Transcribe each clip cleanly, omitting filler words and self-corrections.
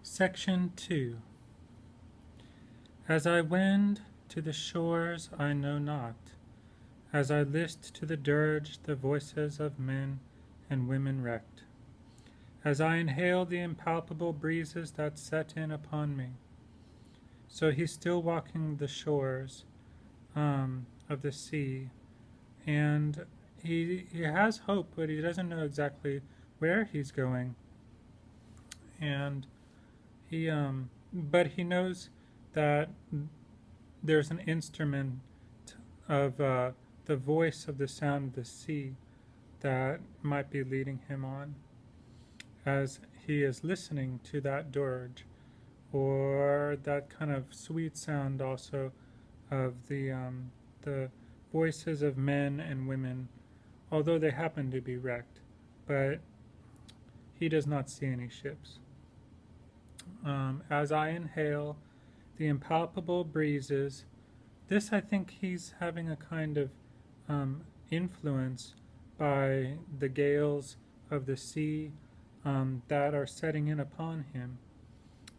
Section 2. As I wend to the shores I know not, as I list to the dirge the voices of men and women wrecked, as I inhale the impalpable breezes that set in upon me, so he's still walking the shores of the sea, and he has hope, but he doesn't know exactly where he's going, and but he knows that there's an instrument of the voice of the sound of the sea that might be leading him on as he is listening to that dirge, or that kind of sweet sound also of the voices of men and women, although they happen to be wrecked, but he does not see any ships. As I inhale the impalpable breezes, this I think he's having a kind of influence by the gales of the sea that are setting in upon him,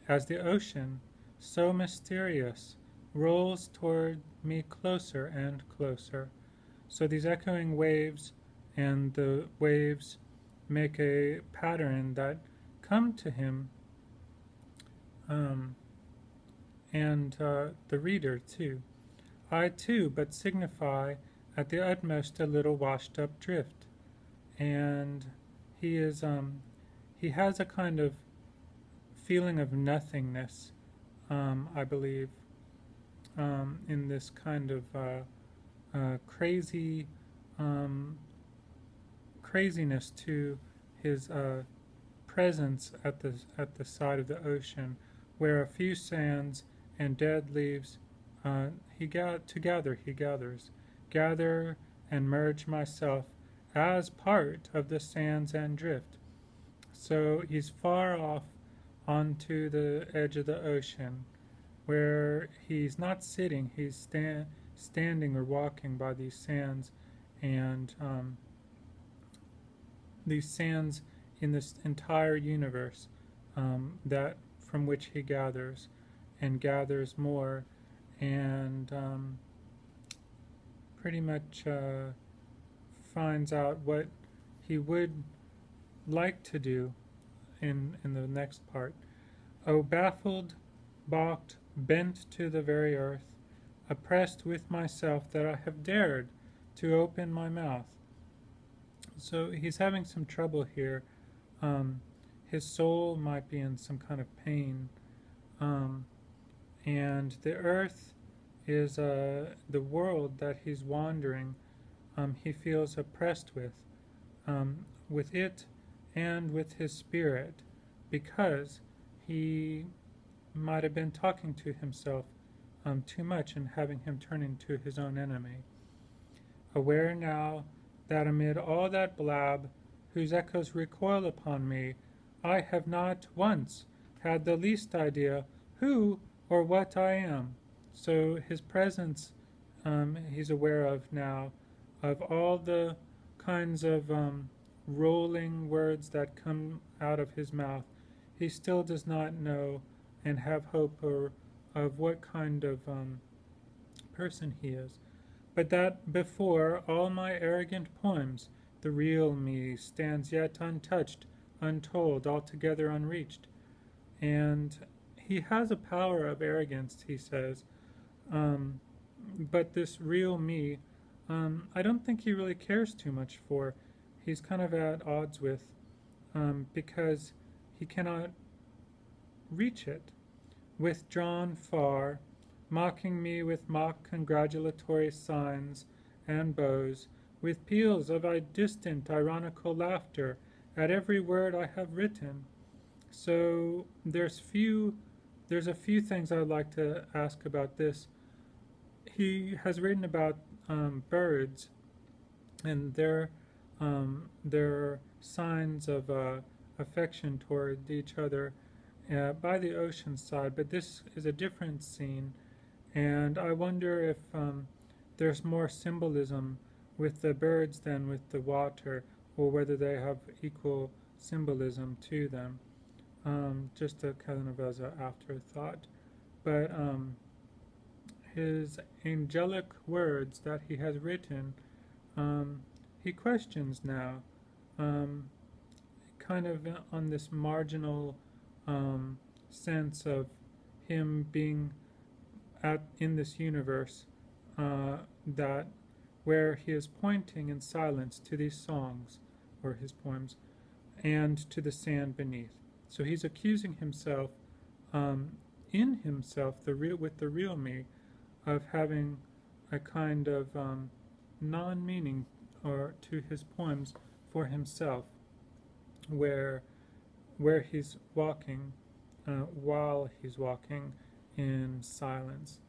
as the ocean, so mysterious, rolls toward me closer and closer. So these echoing waves and the waves make a pattern that come to him, and the reader too. I too but signify at the utmost a little washed up drift, and he is he has a kind of feeling of nothingness, I believe, in this kind of crazy craziness to his presence at the side of the ocean, where a few sands and dead leaves he gathers, gather and merge myself as part of the sands and drift. So he's far off onto the edge of the ocean, where he's not sitting, he's standing or walking by these sands, and these sands in this entire universe that from which he gathers and gathers more, and pretty much finds out what he would like to do in the next part. Oh, baffled, balked, bent to the very earth, oppressed with myself that I have dared to open my mouth. So he's having some trouble here. His soul might be in some kind of pain, and the earth is the world that he's wandering. He feels oppressed with it and with his spirit, because he might have been talking to himself too much and having him turn into his own enemy. Aware now that amid all that blab, whose echoes recoil upon me, I have not once had the least idea who or what I am. So his presence, he's aware of now, of all the kinds of rolling words that come out of his mouth. He still does not know and have hope of what kind of person he is. But that before all my arrogant poems, the real me stands yet untouched, untold, altogether unreached. And he has a power of arrogance, he says, but this real me, I don't think he really cares too much for. He's kind of at odds with, because he cannot reach it. Withdrawn far, mocking me with mock congratulatory signs and bows, with peals of distant ironical laughter at every word I have written. So there's a few things I'd like to ask about this. He has written about birds and their signs of affection toward each other by the ocean side, but this is a different scene, and I wonder if there's more symbolism with the birds than with the water, or whether they have equal symbolism to them. just a kind of as an afterthought. But his angelic words that he has written, he questions now, um, kind of on this marginal sense of him being in this universe, that where he is pointing in silence to these songs or his poems and to the sand beneath. So he's accusing himself, in himself, with the real me, of having a kind of non-meaning or to his poems for himself, where he's walking, while he's walking in silence,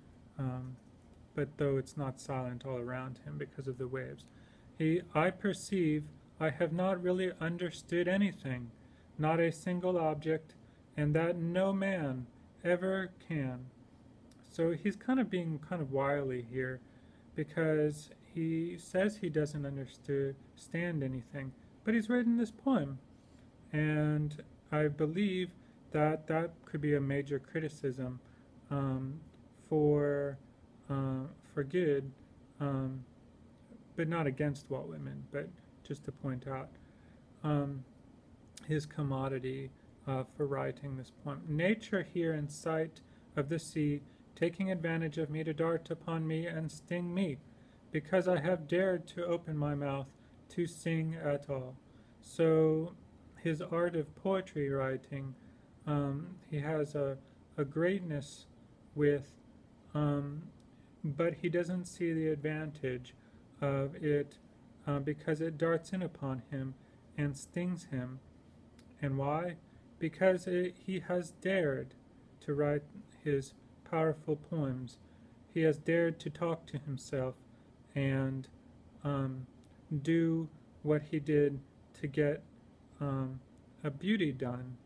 but though it's not silent all around him because of the waves. I perceive I have not really understood anything, not a single object, and that no man ever can. So he's kind of being kind of wily here, because he says he doesn't understand anything, but he's written this poem, and I believe that that could be a major criticism, for good, but not against Walt Whitman, but just to point out his commodity for writing this poem. Nature here in sight of the sea, taking advantage of me to dart upon me and sting me, because I have dared to open my mouth to sing at all. So his art of poetry writing, he has a greatness with, but he doesn't see the advantage of it, because it darts in upon him and stings him. And why? Because he has dared to write his powerful poems. He has dared to talk to himself and do what he did to get a beauty done,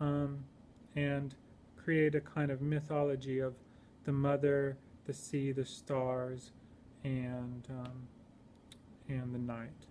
and create a kind of mythology of the mother, the sea, the stars, and the night.